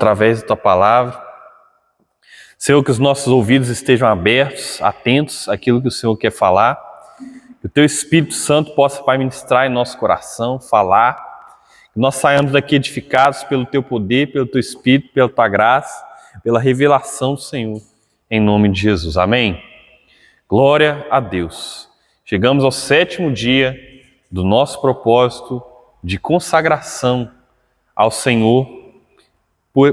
através da Tua palavra. Senhor, que os nossos ouvidos estejam abertos, atentos àquilo que o Senhor quer falar. Que o Teu Espírito Santo possa, Pai, ministrar em nosso coração, falar. Que nós saiamos daqui edificados pelo Teu poder, pelo Teu Espírito, pela Tua graça, pela revelação do Senhor. Em nome de Jesus. Amém? Glória a Deus. Chegamos ao 7º dia do nosso propósito de consagração ao Senhor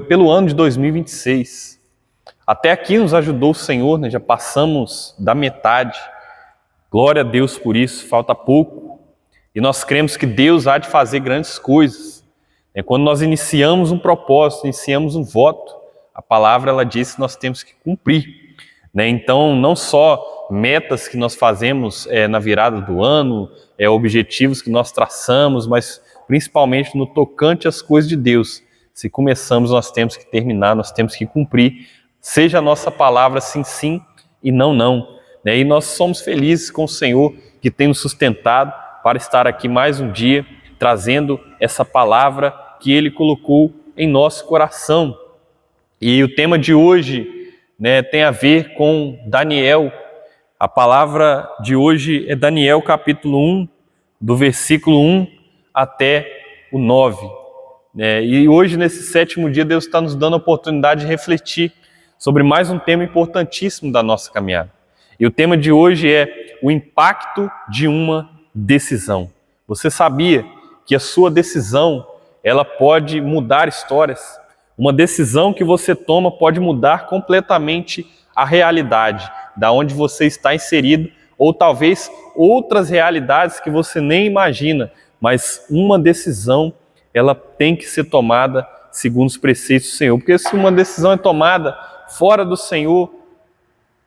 pelo ano de 2026. Até aqui nos ajudou o Senhor, né? Já passamos da metade. Glória a Deus por isso, falta pouco. E nós cremos que Deus há de fazer grandes coisas. Quando nós iniciamos um propósito, iniciamos um voto, a palavra ela diz que nós temos que cumprir. Então, não só metas que nós fazemos na virada do ano, objetivos que nós traçamos, mas principalmente no tocante às coisas de Deus. Se começamos, nós temos que terminar, nós temos que cumprir. Seja a nossa palavra sim, sim e não, não. E nós somos felizes com o Senhor que tem nos sustentado para estar aqui mais um dia, trazendo essa palavra que Ele colocou em nosso coração. E o tema de hoje tem a ver com Daniel. A palavra de hoje é Daniel capítulo 1, do versículo 1 até o 9. E hoje, nesse 7º dia, Deus está nos dando a oportunidade de refletir sobre mais um tema importantíssimo da nossa caminhada. E o tema de hoje é o impacto de uma decisão. Você sabia que a sua decisão, ela pode mudar histórias? Uma decisão que você toma pode mudar completamente a realidade, da onde você está inserido, ou talvez outras realidades que você nem imagina, mas uma decisão, ela tem que ser tomada segundo os preceitos do Senhor, porque se uma decisão é tomada fora do Senhor,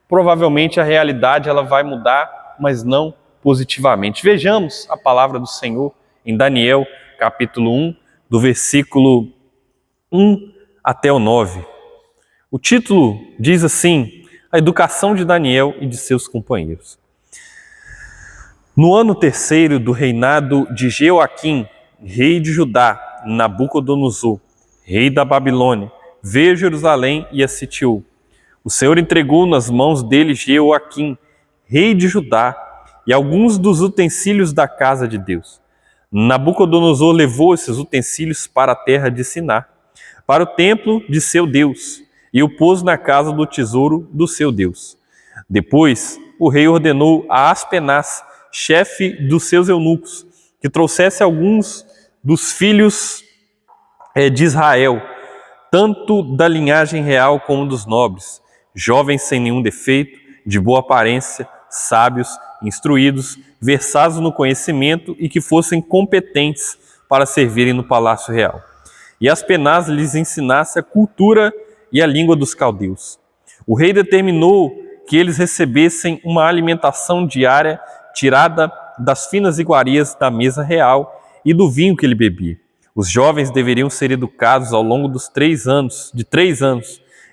provavelmente a realidade ela vai mudar, mas não positivamente. Vejamos a palavra do Senhor em Daniel, capítulo 1, do versículo 1 até o 9. O título diz assim: a educação de Daniel e de seus companheiros. No ano 3º do reinado de Jeoaquim, rei de Judá, Nabucodonosor, rei da Babilônia, veio a Jerusalém e a sitiou. O Senhor entregou nas mãos dele Jeoaquim, rei de Judá, e alguns dos utensílios da casa de Deus. Nabucodonosor levou esses utensílios para a terra de Siná, para o templo de seu Deus, e o pôs na casa do tesouro do seu Deus. Depois, o rei ordenou a Aspenaz, chefe dos seus eunucos, que trouxesse alguns dos filhos de Israel, tanto da linhagem real como dos nobres, jovens sem nenhum defeito, de boa aparência, sábios, instruídos, versados no conhecimento e que fossem competentes para servirem no palácio real. E Aspenaz lhes ensinasse a cultura e a língua dos caldeus. O rei determinou que eles recebessem uma alimentação diária tirada das finas iguarias da mesa real e do vinho que ele bebia. Os jovens deveriam ser educados ao longo dos 3 anos,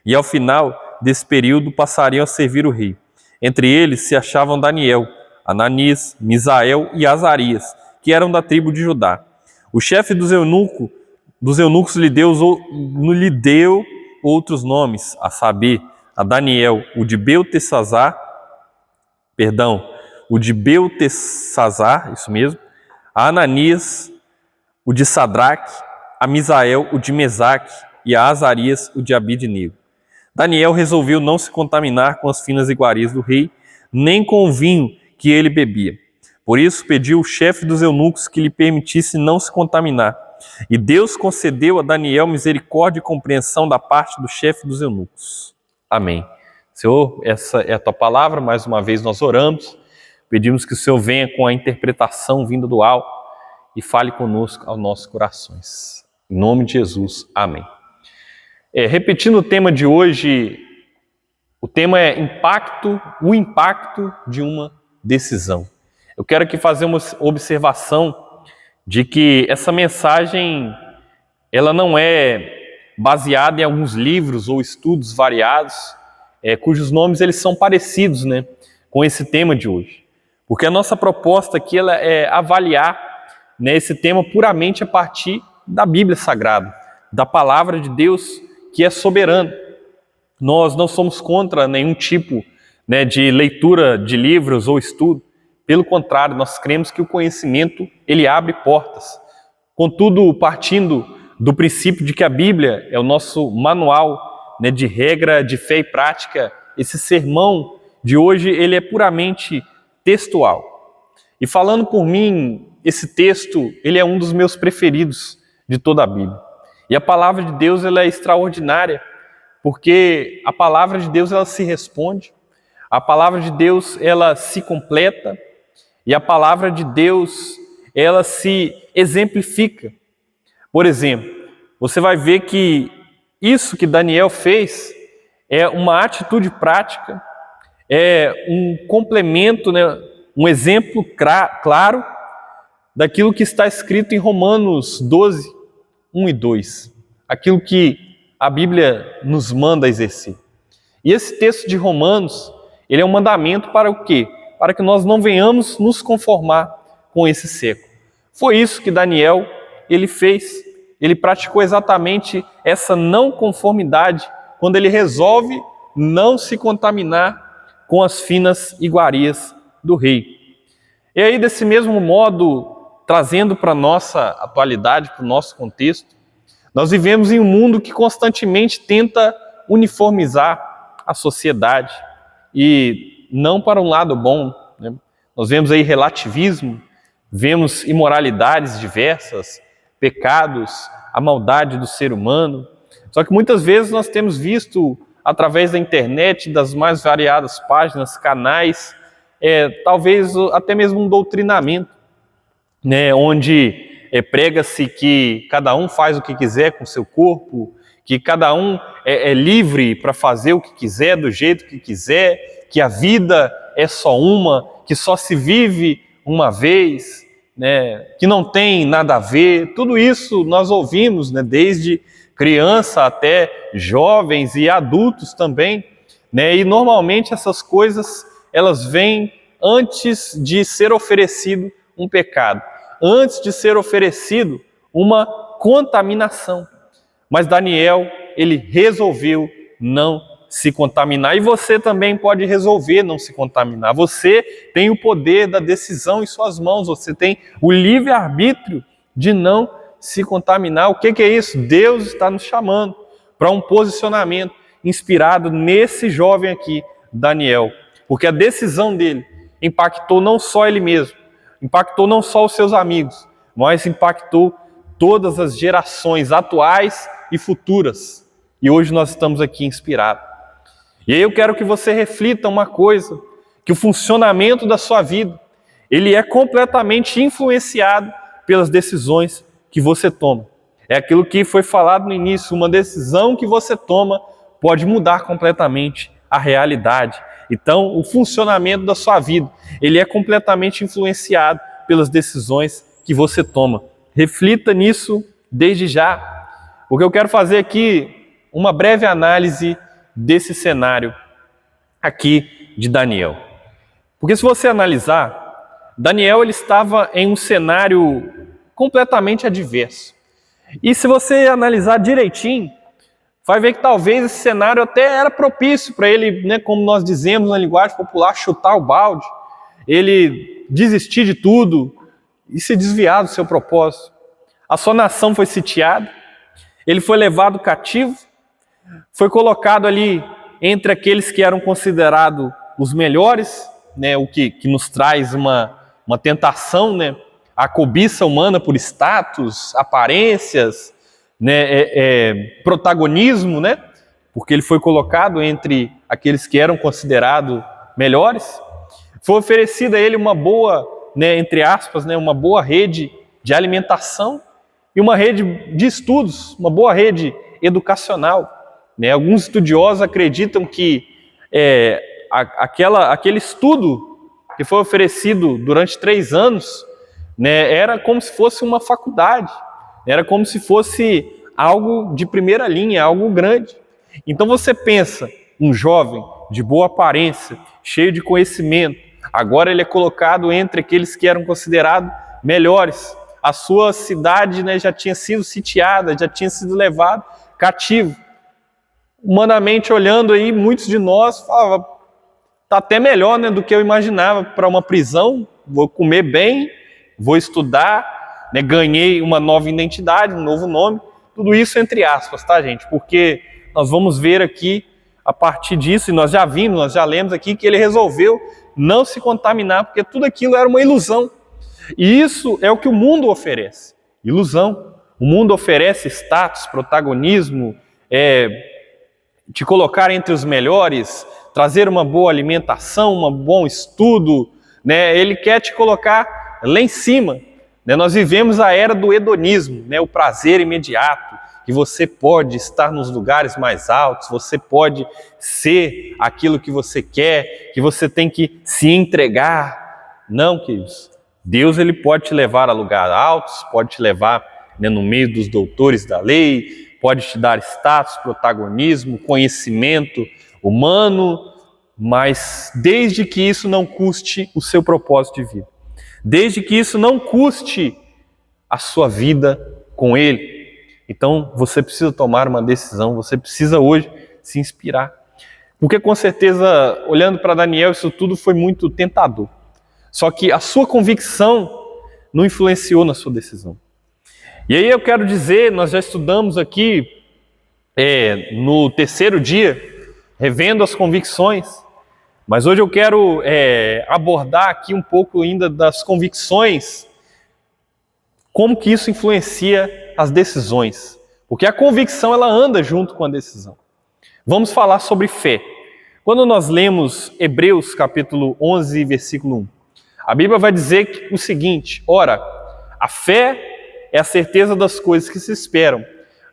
e ao final desse período passariam a servir o rei. Entre eles se achavam Daniel, Ananias, Misael e Azarias, que eram da tribo de Judá. O chefe dos eunucos lhe deu outros nomes, a saber, a Daniel, o de Beltesazar, isso mesmo, a Ananias, o de Sadraque, a Misael, o de Mesaque, e a Azarias, o de Abidnego. Daniel resolveu não se contaminar com as finas iguarias do rei, nem com o vinho que ele bebia. Por isso pediu o chefe dos eunucos que lhe permitisse não se contaminar. E Deus concedeu a Daniel misericórdia e compreensão da parte do chefe dos eunucos. Amém. Senhor, essa é a Tua palavra, mais uma vez nós oramos, pedimos que o Senhor venha com a interpretação vinda do alto e fale conosco aos nossos corações. Em nome de Jesus, amém. Repetindo o tema de hoje, o tema é o impacto de uma decisão. Eu quero aqui fazer uma observação de que essa mensagem, ela não é baseada em alguns livros ou estudos variados, cujos nomes eles são parecidos, com esse tema de hoje. Porque a nossa proposta aqui ela é avaliar esse tema puramente a partir da Bíblia Sagrada, da Palavra de Deus, que é soberano. Nós não somos contra nenhum tipo, né, de leitura de livros ou estudo. Pelo contrário, nós cremos que o conhecimento, ele abre portas. Contudo, partindo do princípio de que a Bíblia é o nosso manual, né, de regra de fé e prática, esse sermão de hoje, ele é puramente textual. E falando por mim, esse texto, ele é um dos meus preferidos de toda a Bíblia. E a palavra de Deus, ela é extraordinária, porque a palavra de Deus, ela se responde, a palavra de Deus, ela se completa, e a palavra de Deus, ela se exemplifica. Por exemplo, você vai ver que isso que Daniel fez é uma atitude prática, é um complemento, né, um exemplo claro daquilo que está escrito em Romanos 12, 1 e 2. Aquilo que a Bíblia nos manda exercer. E esse texto de Romanos, ele é um mandamento para o quê? Para que nós não venhamos nos conformar com esse século. Foi isso que Daniel, ele fez. Ele praticou exatamente essa não conformidade quando ele resolve não se contaminar com as finas iguarias do rei. E aí, desse mesmo modo, trazendo para a nossa atualidade, para o nosso contexto, nós vivemos em um mundo que constantemente tenta uniformizar a sociedade e não para um lado bom, né? Nós vemos aí relativismo, vemos imoralidades diversas, pecados, a maldade do ser humano. Só que muitas vezes nós temos visto, através da internet, das mais variadas páginas, canais, talvez até mesmo um doutrinamento, né, onde prega-se que cada um faz o que quiser com seu corpo, que cada um é livre para fazer o que quiser, do jeito que quiser, que a vida é só uma, que só se vive uma vez, né, que não tem nada a ver. Tudo isso nós ouvimos, né, desde criança até jovens e adultos também, né, e normalmente essas coisas elas vêm antes de ser oferecido um pecado, antes de ser oferecido uma contaminação. Mas Daniel, ele resolveu não se contaminar. E você também pode resolver não se contaminar. Você tem o poder da decisão em suas mãos. Você tem o livre-arbítrio de não se contaminar. O que é isso? Deus está nos chamando para um posicionamento inspirado nesse jovem aqui, Daniel. Porque a decisão dele impactou não só ele mesmo, impactou não só os seus amigos, mas impactou todas as gerações atuais e futuras. E hoje nós estamos aqui inspirados. E aí eu quero que você reflita uma coisa, que o funcionamento da sua vida, ele é completamente influenciado pelas decisões que você toma. É aquilo que foi falado no início, uma decisão que você toma pode mudar completamente a realidade. Então, o funcionamento da sua vida, ele é completamente influenciado pelas decisões que você toma. Reflita nisso desde já. O que eu quero fazer aqui, uma breve análise desse cenário aqui de Daniel. Porque se você analisar, Daniel ele estava em um cenário completamente adverso. E se você analisar direitinho, vai ver que talvez esse cenário até era propício para ele, né, como nós dizemos na linguagem popular, chutar o balde, ele desistir de tudo e se desviar do seu propósito. A sua nação foi sitiada, ele foi levado cativo, foi colocado ali entre aqueles que eram considerados os melhores, né, o que nos traz uma tentação, né, a cobiça humana por status, aparências, né, protagonismo, né, porque ele foi colocado entre aqueles que eram considerados melhores. Foi oferecida a ele uma boa, né, entre aspas, né, uma boa rede de alimentação e uma rede de estudos, uma boa rede educacional. Né? Alguns estudiosos acreditam que aquele estudo que foi oferecido durante 3 anos, né, era como se fosse uma faculdade, era como se fosse algo de primeira linha, algo grande. Então você pensa, um jovem de boa aparência, cheio de conhecimento, agora ele é colocado entre aqueles que eram considerados melhores. A sua cidade, né, já tinha sido sitiada, já tinha sido levado cativo. Humanamente olhando aí, muitos de nós falavam, tá até melhor, né, do que eu imaginava para uma prisão, vou comer bem, vou estudar, né, ganhei uma nova identidade, um novo nome, tudo isso entre aspas, tá, gente? Porque nós vamos ver aqui, a partir disso, e nós já vimos, nós já lemos aqui, que ele resolveu não se contaminar, porque tudo aquilo era uma ilusão. E isso é o que o mundo oferece, ilusão. O mundo oferece status, protagonismo, te colocar entre os melhores, trazer uma boa alimentação, um bom estudo, né? Ele quer te colocar lá em cima. Né? Nós vivemos a era do hedonismo, né? O prazer imediato, que você pode estar nos lugares mais altos, você pode ser aquilo que você quer, que você tem que se entregar. Não, queridos. Deus ele pode te levar a lugares altos, pode te levar, né, no meio dos doutores da lei, pode te dar status, protagonismo, conhecimento humano, mas desde que isso não custe o seu propósito de vida, desde que isso não custe a sua vida com Ele. Então você precisa tomar uma decisão, você precisa hoje se inspirar. Porque com certeza, olhando para Daniel, isso tudo foi muito tentador. Só que a sua convicção não influenciou na sua decisão. E aí eu quero dizer, nós já estudamos aqui no terceiro dia, revendo as convicções, mas hoje eu quero abordar aqui um pouco ainda das convicções, como que isso influencia as decisões, porque a convicção ela anda junto com a decisão. Vamos falar sobre fé. Quando nós lemos Hebreus capítulo 11, versículo 1, a Bíblia vai dizer o seguinte: ora, a fé é a certeza das coisas que se esperam,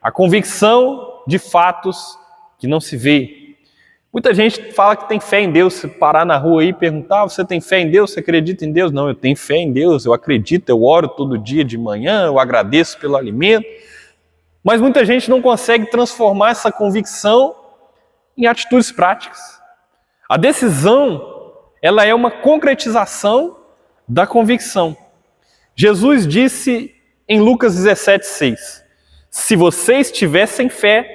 a convicção de fatos que não se vê. Muita gente fala que tem fé em Deus. Se parar na rua aí e perguntar, você tem fé em Deus? Você acredita em Deus? Não, eu tenho fé em Deus, eu acredito, eu oro todo dia de manhã, eu agradeço pelo alimento. Mas muita gente não consegue transformar essa convicção em atitudes práticas. A decisão, ela é uma concretização da convicção. Jesus disse em Lucas 17,6, se vocês tivessem fé,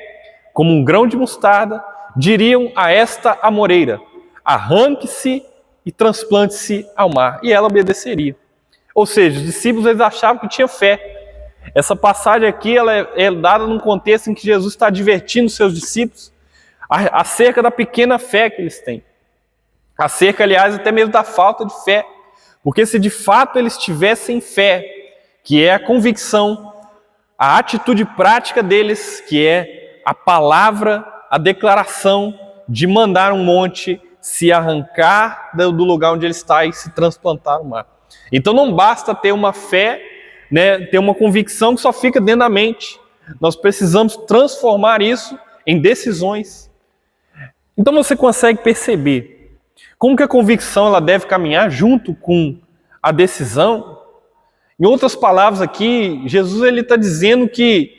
como um grão de mostarda, diriam a esta amoreira, arranque-se e transplante-se ao mar, e ela obedeceria. Ou seja, os discípulos eles achavam que tinha fé. Essa passagem aqui ela é dada num contexto em que Jesus está advertindo os seus discípulos acerca da pequena fé que eles têm. Acerca, aliás, até mesmo da falta de fé. Porque se de fato eles tivessem fé, que é a convicção, a atitude prática deles, que é a palavra, a declaração de mandar um monte se arrancar do lugar onde ele está e se transplantar no mar. Então não basta ter uma fé, né, ter uma convicção que só fica dentro da mente. Nós precisamos transformar isso em decisões. Então você consegue perceber como que a convicção ela deve caminhar junto com a decisão. Em outras palavras aqui, Jesus ele está dizendo que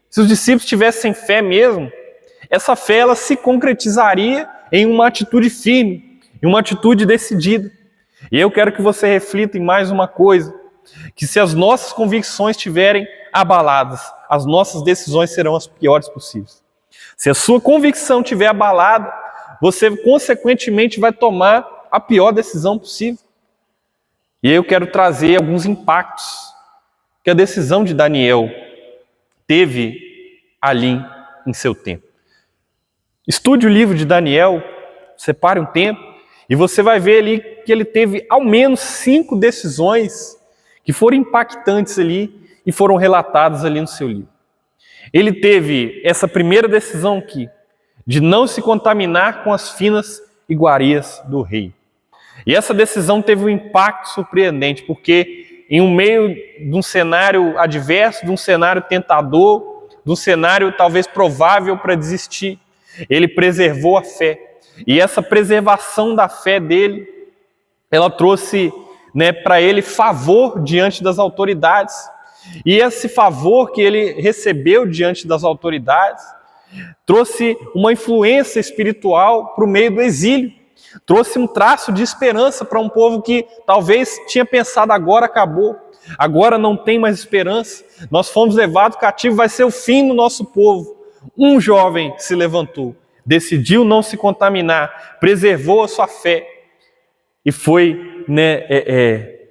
se os discípulos tivessem fé mesmo, essa fé ela se concretizaria em uma atitude firme, em uma atitude decidida. E eu quero que você reflita em mais uma coisa, que se as nossas convicções estiverem abaladas, as nossas decisões serão as piores possíveis. Se a sua convicção estiver abalada, você consequentemente vai tomar a pior decisão possível. E aí eu quero trazer alguns impactos que a decisão de Daniel teve ali em seu tempo. Estude o livro de Daniel, separe um tempo, e você vai ver ali que ele teve ao menos 5 decisões que foram impactantes ali e foram relatadas ali no seu livro. Ele teve essa primeira decisão aqui, de não se contaminar com as finas iguarias do rei. E essa decisão teve um impacto surpreendente, porque em um meio de um cenário adverso, de um cenário tentador, de um cenário talvez provável para desistir, ele preservou a fé. E essa preservação da fé dele, ela trouxe, né, para ele favor diante das autoridades. E esse favor que ele recebeu diante das autoridades trouxe uma influência espiritual para o meio do exílio. Trouxe um traço de esperança para um povo que talvez tinha pensado agora acabou, agora não tem mais esperança, nós fomos levados cativos, vai ser o fim do nosso povo. Um jovem se levantou, decidiu não se contaminar, preservou a sua fé e foi,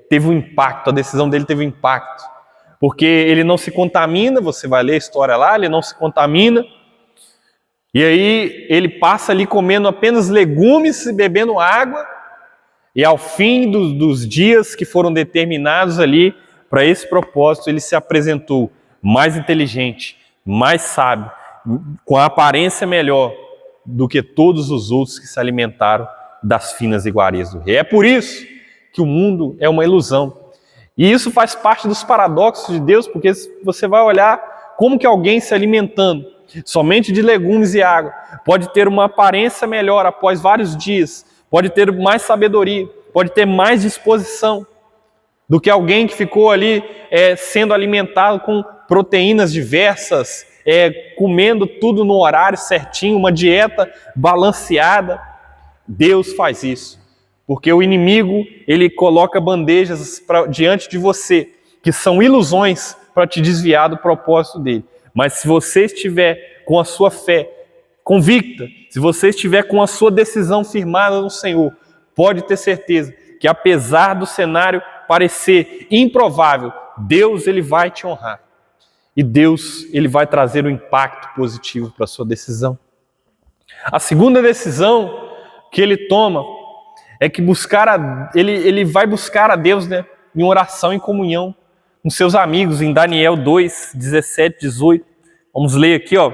teve um impacto, a decisão dele teve um impacto. Porque ele não se contamina, você vai ler a história lá, ele não se contamina. E aí ele passa ali comendo apenas legumes e bebendo água. E ao fim dos dias que foram determinados ali para esse propósito, ele se apresentou mais inteligente, mais sábio, com a aparência melhor do que todos os outros que se alimentaram das finas iguarias do rei. É por isso que o mundo é uma ilusão. E isso faz parte dos paradoxos de Deus, porque você vai olhar como que alguém se alimentando somente de legumes e água pode ter uma aparência melhor após vários dias, pode ter mais sabedoria, pode ter mais disposição do que alguém que ficou ali sendo alimentado com proteínas diversas, comendo tudo no horário certinho, uma dieta balanceada. Deus faz isso, porque o inimigo, ele coloca bandejas diante de você, que são ilusões para te desviar do propósito dele. Mas se você estiver com a sua fé convicta, se você estiver com a sua decisão firmada no Senhor, pode ter certeza que apesar do cenário parecer improvável, Deus, ele vai te honrar. E Deus, ele vai trazer um impacto positivo para a sua decisão. A segunda decisão que ele toma é que ele vai buscar a Deus, em oração, em comunhão com seus amigos, em Daniel 2, 17, 18. Vamos ler aqui, ó.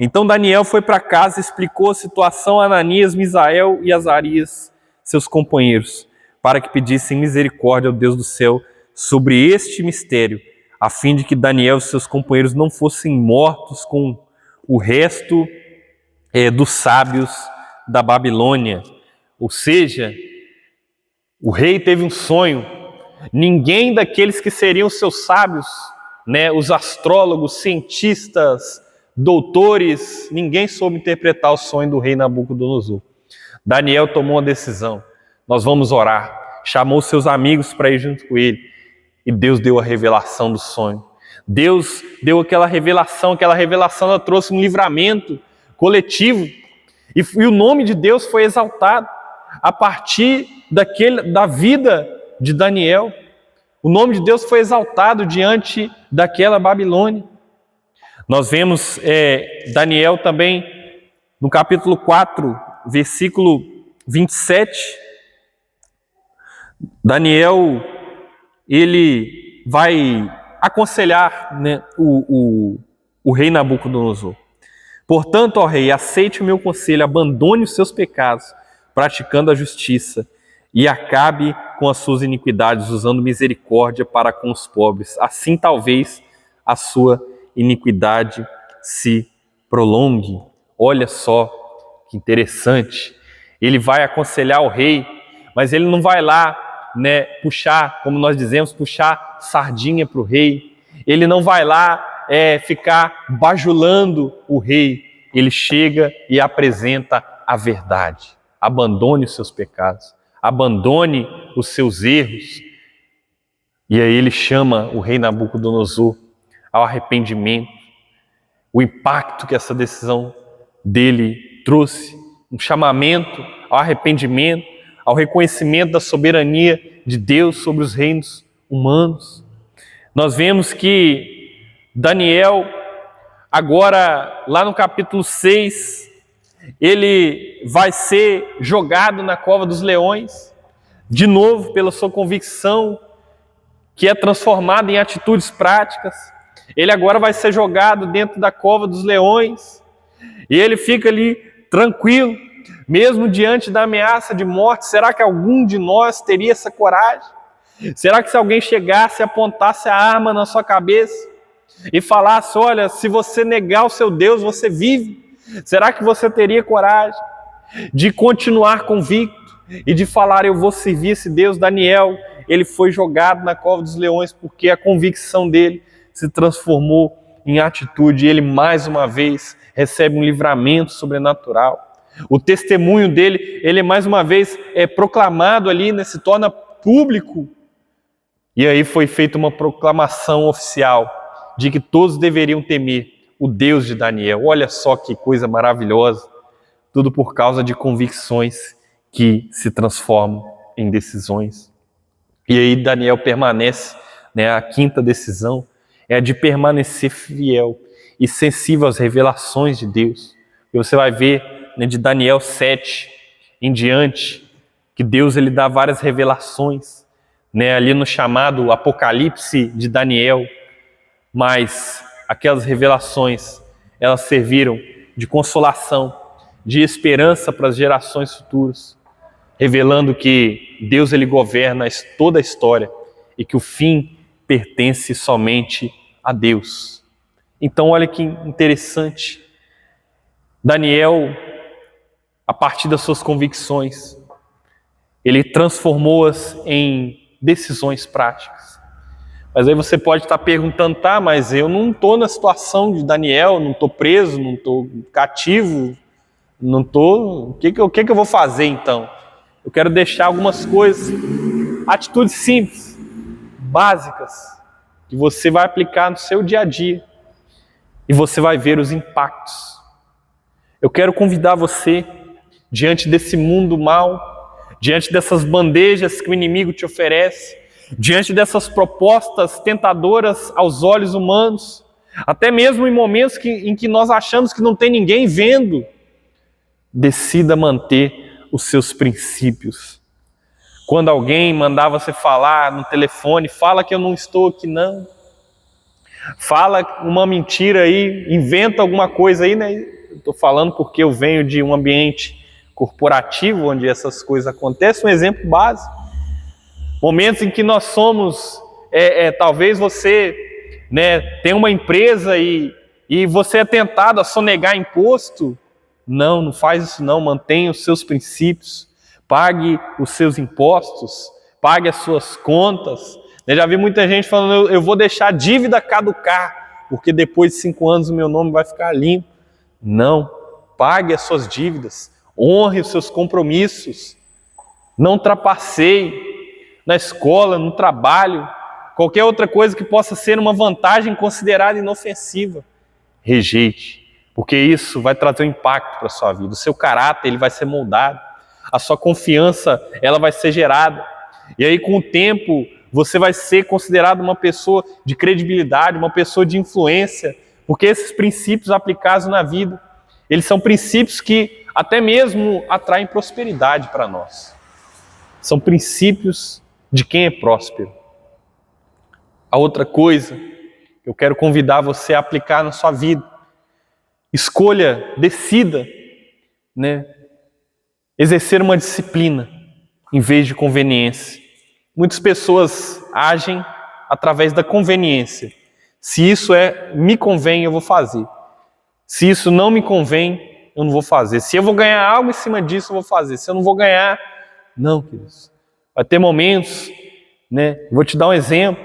Então Daniel foi para casa e explicou a situação a Ananias, Misael e Azarias, seus companheiros, para que pedissem misericórdia ao Deus do céu sobre este mistério, a fim de que Daniel e seus companheiros não fossem mortos com o resto dos sábios da Babilônia. Ou seja, o rei teve um sonho. Ninguém daqueles que seriam seus sábios, os astrólogos, cientistas, doutores, ninguém soube interpretar o sonho do rei Nabucodonosor. Daniel tomou uma decisão: nós vamos orar. Chamou seus amigos para ir junto com ele. E Deus deu a revelação do sonho. Deus deu aquela revelação ela trouxe um livramento coletivo. E o nome de Deus foi exaltado a partir da vida de Daniel. O nome de Deus foi exaltado diante daquela Babilônia. Nós vemos Daniel também no capítulo 4, versículo 27. Daniel, ele vai aconselhar o rei Nabucodonosor. Portanto, ó rei, aceite o meu conselho, abandone os seus pecados, praticando a justiça, e acabe com as suas iniquidades, usando misericórdia para com os pobres. Assim, talvez, a sua iniquidade se prolongue. Olha só que interessante. Ele vai aconselhar o rei, mas ele não vai lá, puxar, como nós dizemos, puxar sardinha para o rei. Ele não vai lá ficar bajulando o rei. Ele chega e apresenta a verdade. Abandone os seus pecados, abandone os seus erros. E aí ele chama o rei Nabucodonosor ao arrependimento. O impacto que essa decisão dele trouxe, um chamamento ao arrependimento, ao reconhecimento da soberania de Deus sobre os reinos humanos. Nós vemos que Daniel, agora lá no capítulo 6, ele vai ser jogado na cova dos leões, de novo pela sua convicção, que é transformada em atitudes práticas. Ele agora vai ser jogado dentro da cova dos leões, e ele fica ali tranquilo, mesmo diante da ameaça de morte. Será que algum de nós teria essa coragem? Será que se alguém chegasse e apontasse a arma na sua cabeça e falasse: olha, se você negar o seu Deus, você vive? Será que você teria coragem de continuar convicto e de falar: eu vou servir esse Deus? Daniel, ele foi jogado na cova dos leões porque a convicção dele se transformou em atitude, e ele mais uma vez recebe um livramento sobrenatural. O testemunho dele, ele mais uma vez é proclamado ali, se torna público. E aí foi feita uma proclamação oficial de que todos deveriam temer o Deus de Daniel. Olha só que coisa maravilhosa. Tudo por causa de convicções que se transformam em decisões. E aí Daniel permanece, né? A quinta decisão é a de permanecer fiel e sensível às revelações de Deus. E você vai ver, né, de Daniel 7 em diante, que Deus ele dá várias revelações, né, ali no chamado Apocalipse de Daniel, mas aquelas revelações, elas serviram de consolação, de esperança para as gerações futuras, revelando que Deus ele governa toda a história e que o fim pertence somente a Deus. Então olha que interessante, Daniel, a partir das suas convicções, ele transformou-as em decisões práticas. Mas aí você pode estar perguntando, tá, mas eu não estou na situação de Daniel, não estou preso, não estou cativo, não estou... O que eu vou fazer então? Eu quero deixar algumas coisas, atitudes simples, básicas, que você vai aplicar no seu dia a dia e você vai ver os impactos. Eu quero convidar você, diante desse mundo mau, diante dessas bandejas que o inimigo te oferece, diante dessas propostas tentadoras aos olhos humanos, até mesmo em momentos em que nós achamos que não tem ninguém vendo, decida manter os seus princípios. Quando alguém mandar você falar no telefone, fala que eu não estou aqui não. Fala uma mentira aí, inventa alguma coisa aí, né? Estou falando porque eu venho de um ambiente corporativo onde essas coisas acontecem. Um exemplo básico. Momentos em que nós somos, talvez você, né, tem uma empresa e você é tentado a sonegar imposto. Não faz isso não, mantenha os seus princípios, pague os seus impostos, pague as suas contas. Eu já vi muita gente falando, eu vou deixar a dívida caducar, porque depois de 5 anos o meu nome vai ficar limpo. Não, pague as suas dívidas, honre os seus compromissos, não trapaceie na escola, no trabalho, qualquer outra coisa que possa ser uma vantagem considerada inofensiva. Rejeite, porque isso vai trazer um impacto para a sua vida. O seu caráter ele vai ser moldado, a sua confiança ela vai ser gerada. E aí com o tempo você vai ser considerado uma pessoa de credibilidade, uma pessoa de influência, porque esses princípios aplicados na vida, eles são princípios que até mesmo atraem prosperidade para nós. São princípios de quem é próspero. A outra coisa que eu quero convidar você a aplicar na sua vida, escolha, decida, né, exercer uma disciplina em vez de conveniência. Muitas pessoas agem através da conveniência. Se isso me convém, eu vou fazer. Se isso não me convém, eu não vou fazer. Se eu vou ganhar algo em cima disso, eu vou fazer. Se eu não vou ganhar, não, queridos. Vai ter momentos, né? Vou te dar um exemplo,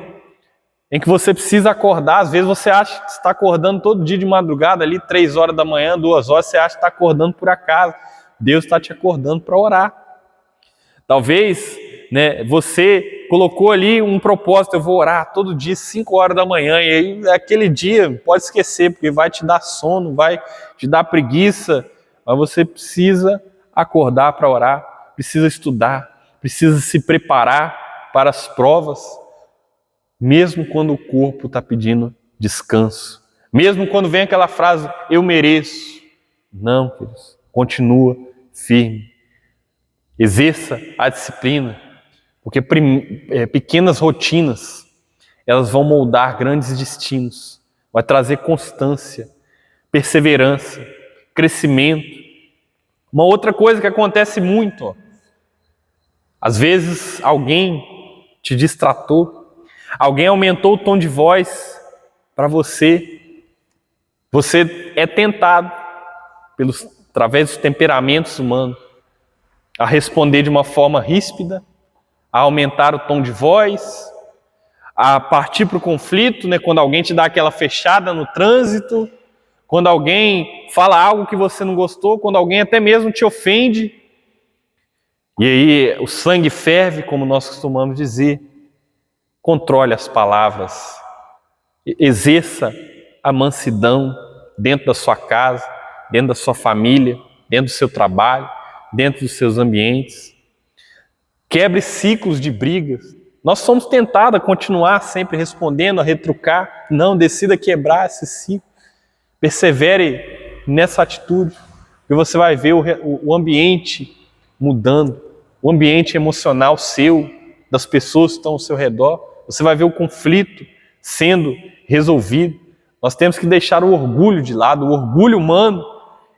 em que você precisa acordar. Às vezes você acha que está acordando todo dia de madrugada, ali 3 horas da manhã, 2 horas, você acha que está acordando por acaso. Deus está te acordando para orar. Talvez, né, você colocou ali um propósito, eu vou orar todo dia 5 horas da manhã, e aí aquele dia pode esquecer, porque vai te dar sono, vai te dar preguiça, mas você precisa acordar para orar, precisa estudar, precisa se preparar para as provas, mesmo quando o corpo está pedindo descanso, mesmo quando vem aquela frase, eu mereço. Não, queridos, continua firme. Exerça a disciplina, porque pequenas rotinas, elas vão moldar grandes destinos, vai trazer constância, perseverança, crescimento. Uma outra coisa que acontece muito, às vezes alguém te distratou, alguém aumentou o tom de voz para você, você é tentado, através dos temperamentos humanos, a responder de uma forma ríspida, a aumentar o tom de voz, a partir para o conflito, né? Quando alguém te dá aquela fechada no trânsito, quando alguém fala algo que você não gostou, quando alguém até mesmo te ofende. E aí o sangue ferve, como nós costumamos dizer. Controle as palavras, exerça a mansidão, dentro da sua casa, dentro da sua família, dentro do seu trabalho, dentro dos seus ambientes. Quebre ciclos de brigas. Nós somos tentados a continuar sempre respondendo, a retrucar. Não, decida quebrar esse ciclo. Persevere nessa atitude, e você vai ver o ambiente mudando, o ambiente emocional seu, das pessoas que estão ao seu redor. Você vai ver o conflito sendo resolvido. Nós temos que deixar o orgulho de lado. O orgulho humano,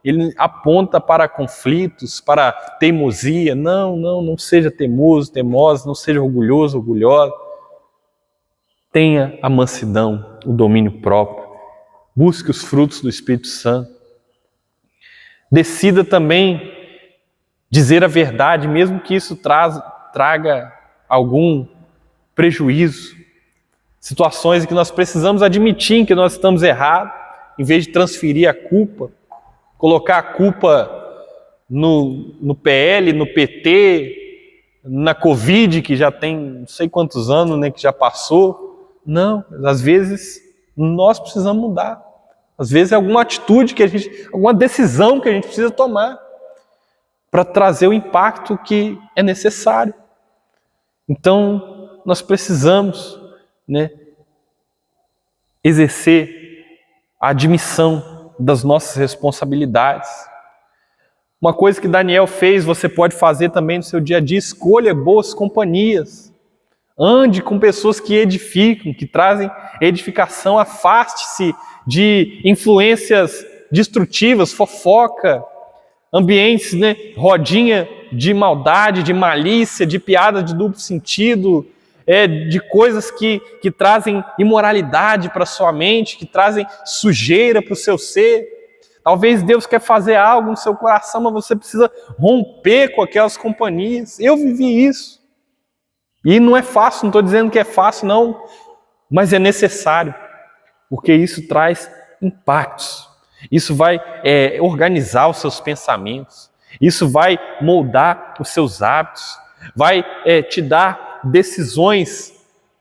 ele aponta para conflitos, para teimosia. Não seja teimoso, teimosa, não seja orgulhoso, orgulhosa. Tenha a mansidão, o domínio próprio. Busque os frutos do Espírito Santo. Decida também dizer a verdade, mesmo que isso traga algum prejuízo. Situações em que nós precisamos admitir que nós estamos errados, em vez de transferir a culpa, colocar a culpa no PL, no PT, na Covid, que já tem não sei quantos anos, né, que já passou. Não, às vezes nós precisamos mudar. Às vezes é alguma atitude alguma decisão que a gente precisa tomar para trazer o impacto que é necessário. Então, nós precisamos, né, exercer a admissão das nossas responsabilidades. Uma coisa que Daniel fez, você pode fazer também no seu dia a dia: escolha boas companhias. Ande com pessoas que edificam, que trazem edificação. Afaste-se de influências destrutivas, fofoca, ambientes, né, rodinha de maldade, de malícia, de piada de duplo sentido, de coisas que trazem imoralidade para a sua mente, que trazem sujeira para o seu ser. Talvez Deus quer fazer algo no seu coração, mas você precisa romper com aquelas companhias. Eu vivi isso. E não é fácil, não estou dizendo que é fácil, não, mas é necessário, porque isso traz impactos. Isso vai organizar os seus pensamentos, isso vai moldar os seus hábitos, vai te dar decisões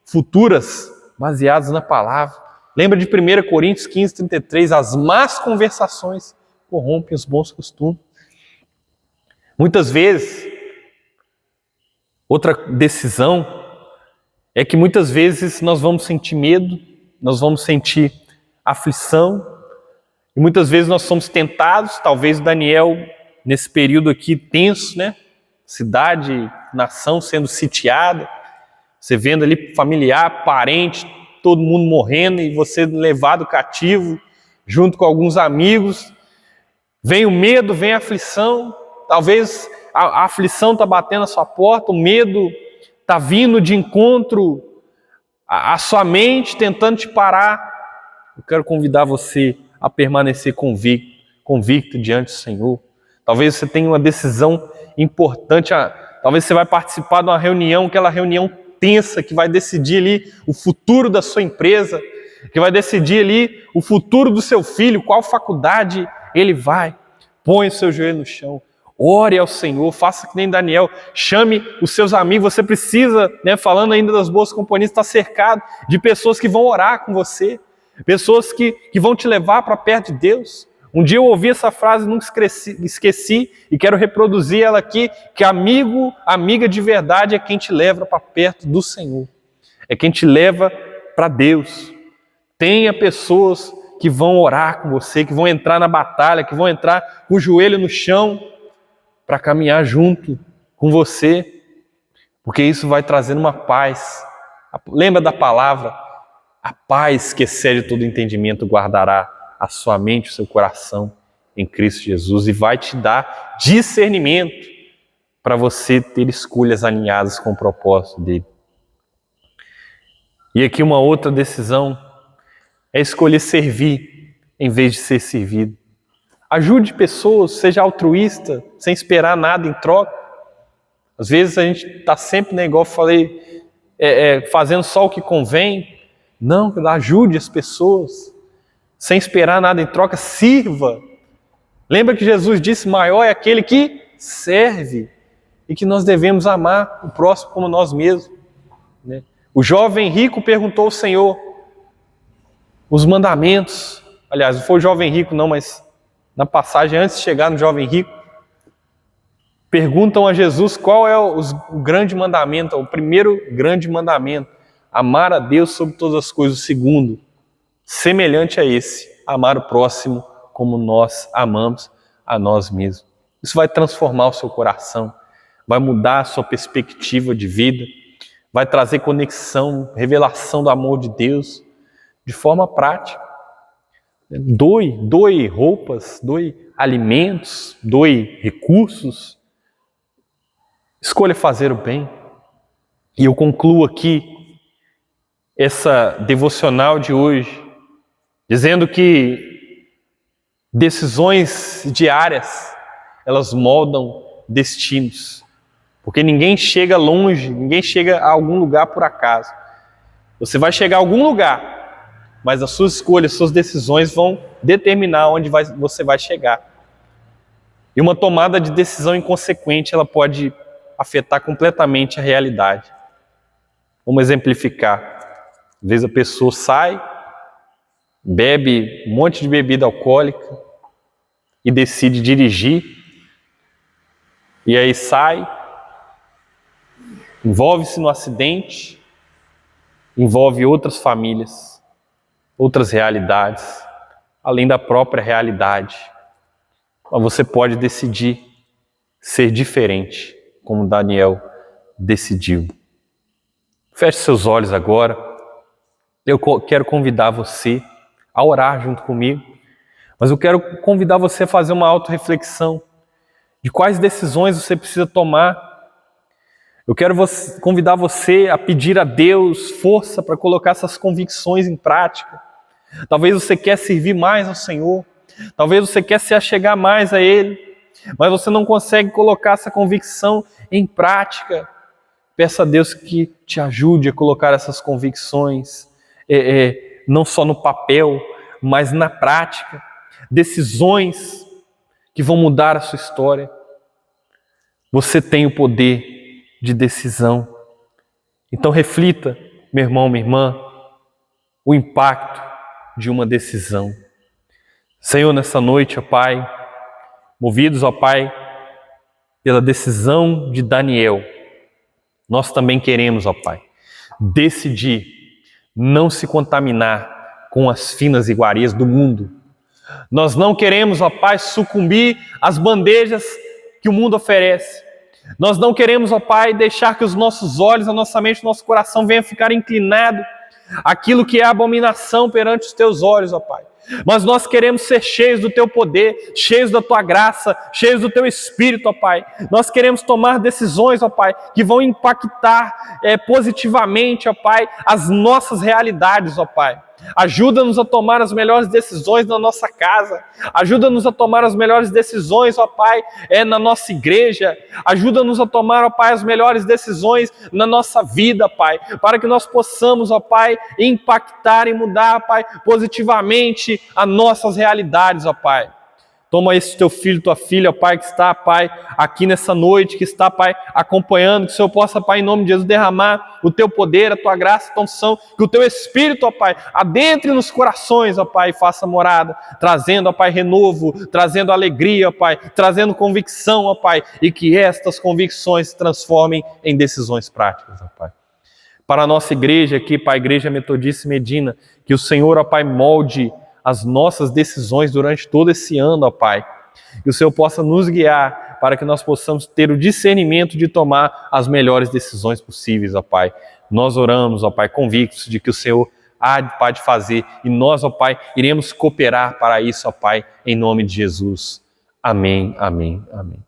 futuras baseadas na palavra. Lembra de 1 Coríntios 15:33, as más conversações corrompem os bons costumes. Muitas vezes, outra decisão é que muitas vezes nós vamos sentir medo, nós vamos sentir aflição, e muitas vezes nós somos tentados. Talvez o Daniel, nesse período aqui tenso, né? Cidade, nação sendo sitiada, você vendo ali familiar, parente, todo mundo morrendo e você levado cativo, junto com alguns amigos. Vem o medo, vem a aflição, talvez a aflição está batendo a sua porta, o medo está vindo de encontro à sua mente, tentando te parar. Eu quero convidar você a permanecer convicto diante do Senhor. Talvez você tenha uma decisão importante, talvez você vai participar de uma reunião, aquela reunião tensa que vai decidir ali o futuro da sua empresa, que vai decidir ali o futuro do seu filho, qual faculdade ele vai. Põe o seu joelho no chão, ore ao Senhor, faça que nem Daniel, chame os seus amigos. Você precisa, né, falando ainda das boas companhias, estar cercado de pessoas que vão orar com você, pessoas que vão te levar para perto de Deus. Um dia eu ouvi essa frase, nunca esqueci, e quero reproduzir ela aqui, que amiga de verdade é quem te leva para perto do Senhor, é quem te leva para Deus. Tenha pessoas que vão orar com você, que vão entrar na batalha, que vão entrar com o joelho no chão para caminhar junto com você, porque isso vai trazendo uma paz. Lembra da palavra? A paz que excede todo entendimento guardará a sua mente, o seu coração em Cristo Jesus, e vai te dar discernimento para você ter escolhas alinhadas com o propósito dele. E aqui uma outra decisão é escolher servir em vez de ser servido. Ajude pessoas, seja altruísta, sem esperar nada em troca. Às vezes a gente está sempre, né, igual eu falei, fazendo só o que convém. Não, ajude as pessoas, sem esperar nada em troca, sirva. Lembra que Jesus disse: maior é aquele que serve, e que nós devemos amar o próximo como nós mesmos, né? O jovem rico perguntou ao Senhor os mandamentos, aliás, não foi o jovem rico não, mas na passagem antes de chegar no jovem rico, perguntam a Jesus qual é o grande mandamento, o primeiro grande mandamento: amar a Deus sobre todas as coisas. O segundo, semelhante a esse, amar o próximo como nós amamos a nós mesmos. Isso vai transformar o seu coração, vai mudar a sua perspectiva de vida, vai trazer conexão, revelação do amor de Deus de forma prática. Doe roupas, doe alimentos, doe recursos. Escolha fazer o bem. E eu concluo aqui essa devocional de hoje dizendo que decisões diárias, elas moldam destinos. Porque ninguém chega longe, ninguém chega a algum lugar por acaso. Você vai chegar a algum lugar, mas as suas escolhas, as suas decisões vão determinar onde você vai chegar. E uma tomada de decisão inconsequente, ela pode afetar completamente a realidade. Vamos exemplificar. Às vezes a pessoa sai, bebe um monte de bebida alcoólica e decide dirigir. E aí sai, envolve-se no acidente, envolve outras famílias, outras realidades, além da própria realidade. Mas você pode decidir ser diferente, como Daniel decidiu. Feche seus olhos agora. Eu quero convidar você a orar junto comigo, mas eu quero convidar você a fazer uma autorreflexão de quais decisões você precisa tomar. Eu quero convidar você a pedir a Deus força para colocar essas convicções em prática. Talvez você quer servir mais ao Senhor, talvez você quer se achegar mais a Ele, mas você não consegue colocar essa convicção em prática. Peça a Deus que te ajude a colocar essas convicções, não só no papel, mas na prática. Decisões que vão mudar a sua história. Você tem o poder de decisão. Então reflita, meu irmão, minha irmã, o impacto de uma decisão. Senhor, nessa noite, ó Pai, movidos, ó Pai, pela decisão de Daniel, nós também queremos, ó Pai, decidir não se contaminar com as finas iguarias do mundo. Nós não queremos, ó Pai, sucumbir às bandejas que o mundo oferece. Nós não queremos, ó Pai, deixar que os nossos olhos, a nossa mente, o nosso coração venha ficar inclinado àquilo que é abominação perante os Teus olhos, ó Pai. Mas nós queremos ser cheios do Teu poder, cheios da Tua graça, cheios do Teu Espírito, ó Pai. Nós queremos tomar decisões, ó Pai, que vão impactar positivamente, ó Pai, as nossas realidades, ó Pai. Ajuda-nos a tomar as melhores decisões na nossa casa. Ajuda-nos a tomar as melhores decisões, ó Pai, na nossa igreja. Ajuda-nos a tomar, ó Pai, as melhores decisões na nossa vida, Pai. Para que nós possamos, ó Pai, impactar e mudar, Pai, positivamente as nossas realidades, ó Pai. Toma esse teu filho, tua filha, ó Pai, que está, Pai, aqui nessa noite, que está, Pai, acompanhando, que o Senhor possa, Pai, em nome de Jesus, derramar o teu poder, a tua graça, a tua unção, que o teu Espírito, ó Pai, adentre nos corações, ó Pai, e faça morada, trazendo, ó Pai, renovo, trazendo alegria, ó Pai, trazendo convicção, ó Pai, e que estas convicções se transformem em decisões práticas, ó Pai. Para a nossa igreja aqui, Pai, Igreja Metodista Medina, que o Senhor, ó Pai, molde as nossas decisões durante todo esse ano, ó Pai. Que o Senhor possa nos guiar para que nós possamos ter o discernimento de tomar as melhores decisões possíveis, ó Pai. Nós oramos, ó Pai, convictos de que o Senhor há de fazer e nós, ó Pai, iremos cooperar para isso, ó Pai, em nome de Jesus. Amém, amém, amém.